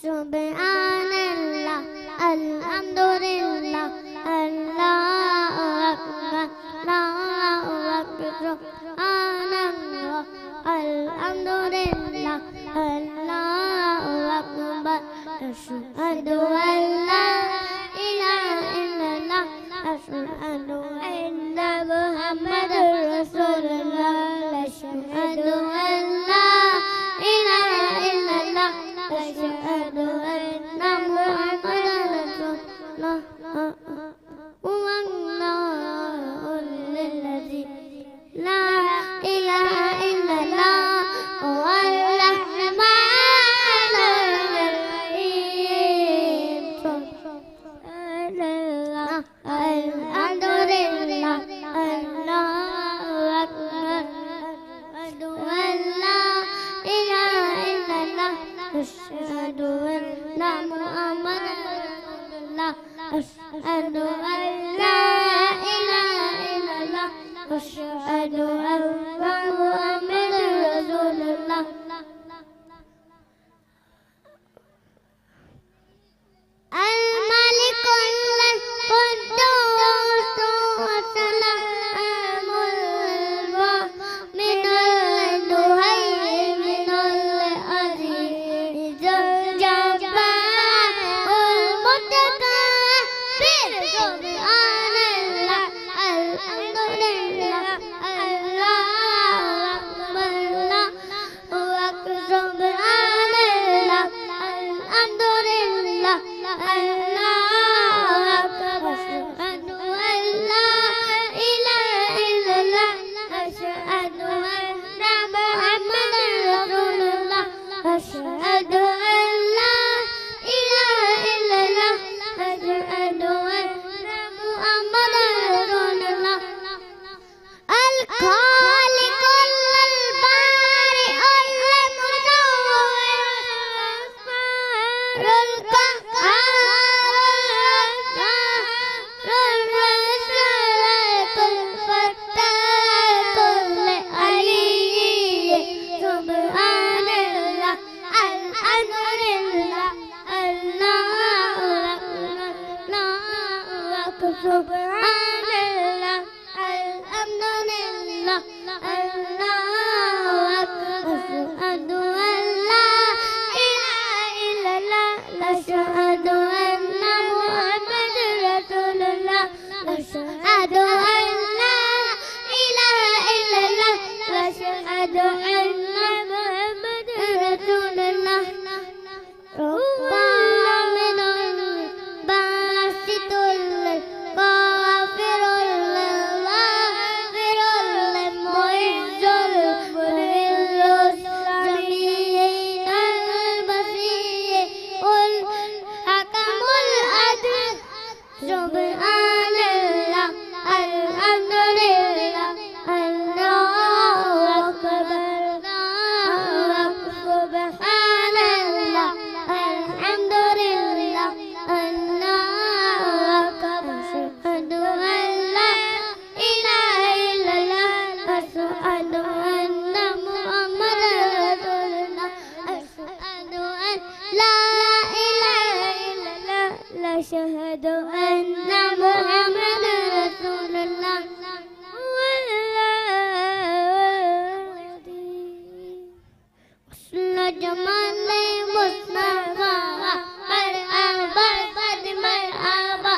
Subhanallah, Alhamdulillah, Allahu Akbar, Allahu Akbar, Subhanallah, Alhamdulillah, Allahu Akbar, Ashhadu an la ilaha illallah, Ashhadu anna Muhammadar Rasulullah, Ashhadu an la ilaha illallah, Ashhadu anna Muhammadar Rasulullah. Wallahul ladzi la ilaha illallah, wal-rahmanur rahim. Alhamdulillah, Allahu Akbar, Ashhadu an la ilaha illallah, Ashhadu anna Muhammadar Rasulullah, Ashhadu an la ilaha illallah, Ashhadu anna Muhammadar Rasulullah. Al-Malikul Quddus Wassalamul Mu'minul Muhaiminul Azizul Jabbarul Mutakabbir. Subhanallah, Alhamdulillah, Allahu Akbar, Allahu Akbar. Subhanallah, Alhamdulillah, Allahu Akbar. Ashhadu an la ilaha illallah, Ashhadu anna Muhammadar Rasulullah, Ashhadu an la ilaha illallah, Ashhadu anna Muhammadar Rasulullah. Al-Khaliqul Bari'ul Musawwirul Qahharul Rasulul Fattahul Aliyy. Subhanallah, Alhamdulillah, Allahu Akbar, Allahu Akbar. Subhanallah, Alhamdulillah, Allahu Akbar. Ashhadu an la ilaha illallah, Ashhadu anna Muhammadar Rasulullah, Ashhadu an la ilaha illallah, Ashhadu anna Muhammadar Rasulullah. Rabbana minal basitul ghafirul ghafirul mu'izzul mudillus sami'ul basirul hakamul adl. Subhanallah, Alhamdulillah, Allahu Akbar, Allahu Akbar. Subhanallah, Alhamdulillah, Allahu Akbar. Ashhadu an la ilaha illallah, Ashhadu anna Muhammadar Rasulullah, Ashhadu an la ilaha illallah, Ashhadu anna Muhammadar Rasulullah. Wasla Jamali Mustafa, marhaba Fad marhaba.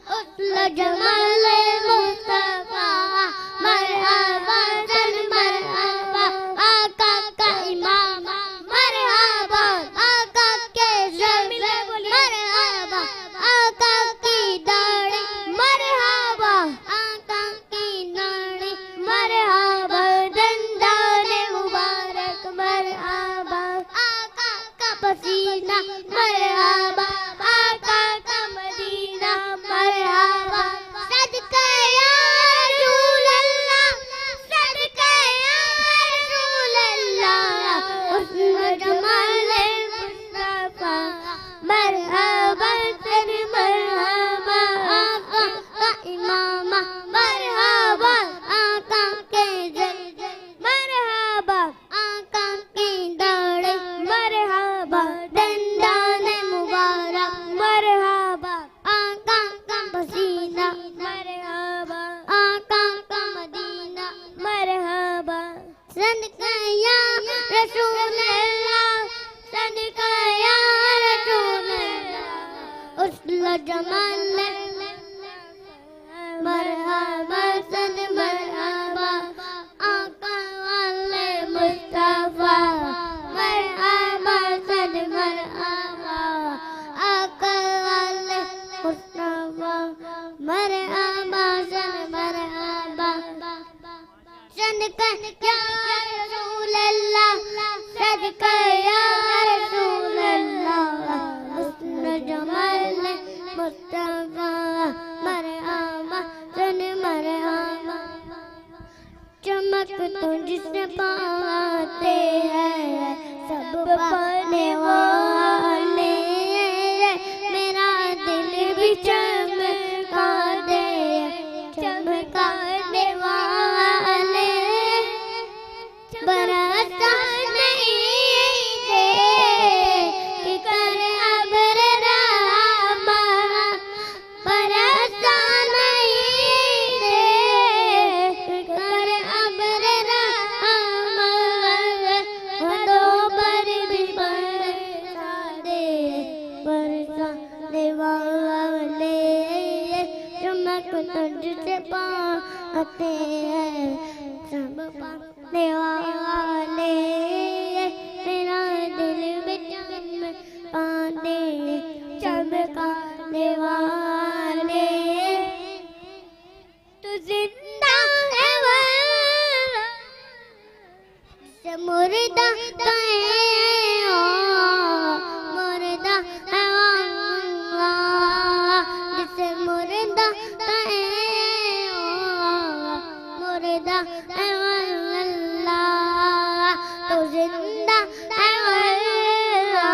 Wasla Jamali Mustafa, marhaba Fad marhaba. Aka ka imam marhaba, aka ke jamil marhaba, aka ki daढ़ी marhaba, aka की नाड़ी मरहबा, दंदाने मुबारक मरहबा, आका का पसीना मरहबा, आका का Medina मरहबा। सदका या रसूल अल्लाह, सदका या रसूल अल्लाह, हुस्न जमाल मुस्तफा मरहबा सर मरहबा। आका का इमामा मरहबा, आका के जय जय मरहबा, आका की दाढ़ी मरहबा, दंदान जमाल मरहबा सद मरहबा आका वाले मुस्तफा मरहबा सद मरहबा आका वाले मुस्तफा मरहबा सद मरहबा सदका या रसूल अल्लाह सदका या रसूल अल्लाह हुस्न जमाल मुस्तफा मरहबा सन मरहबा चमक तुझसे पाते हैं सब पाने वाले मेरा दिल भी चमका दे चमकाने वाले बरसा नहीं दे कि कर अब्र रहमा बरसा नहीं दे कि कर अब्र रहमा दो पर भी बरसा दे वाले चमक तुझसे पाते हैं सब पाने वाले मेरा दिल में चमकाने चमकाने वाले तू जिंदा है वल्ला से मुर्दा कहे हो मुर्दा है वल्ला जिसे मुर्दा कहे हो मुर्दा है वल्ला तू जिंदा है वल्ला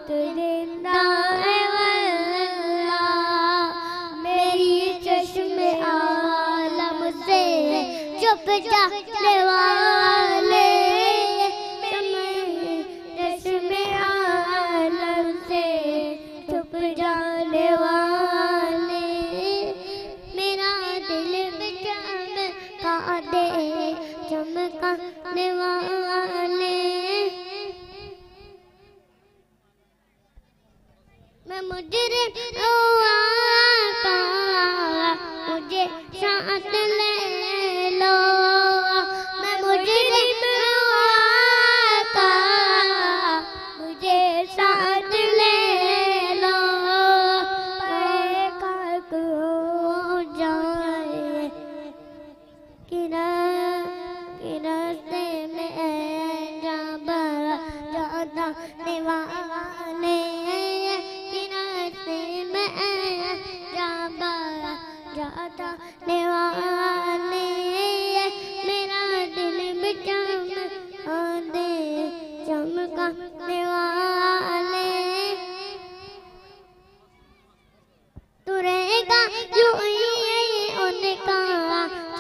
तू जिंदा है वल्ला मेरी चश्मे आलम से चुप जाने वाले चश्मे आलम से चुप जाने वाले मेरा दिल में चमका दे चमकाने वाले मैं मुजरिम हुआ का मुझे साथ ले लो मैं मुजरिम हुआ का मुझे साथ ले लो काक हो जाए किराते में जाबा जाता निवाने किराते में जाबा जाता निवाने मेरा दिल में चमका दे चमकाने वाले तू रहेगा यूं ही उनका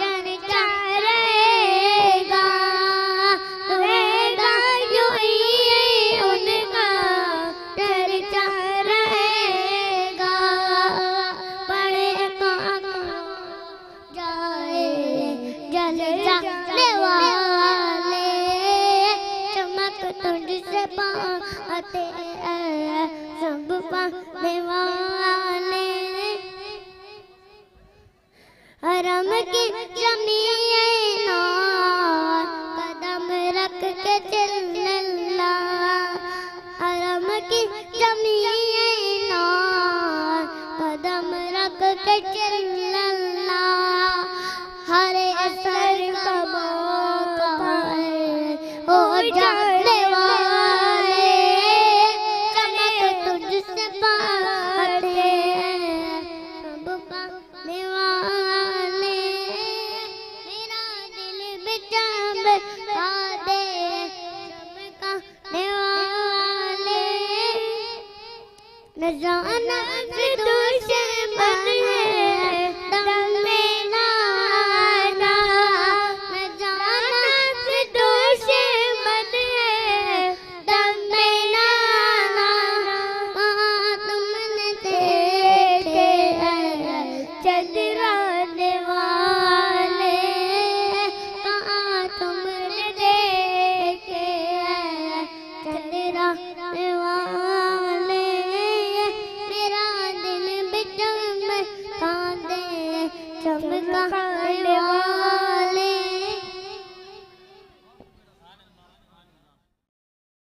चर्चा रहेगा तू रहेगा यूं ही उनका चर्चा रहेगा बड़े काक जाए जल जाने वाले चमक तुझसे पाते हैं सब पाने वाले हरम की जमीन कदम रख के चलना हरम की जमीन कदम रख के चलना हरे असर का मौका हो जाने वाले चमक तुझसे पाते हैं सब पाने वाले मेरा दिल में चमका दे चमकाने वाले न जाना फिर से मन है दम में लाना न जाना फिर से मन है दम में लाना कहाँ तुमने देखे हैं चंद्राने वाले कहाँ तुमने देखे हैं चंद्राने वाले मेरा चमका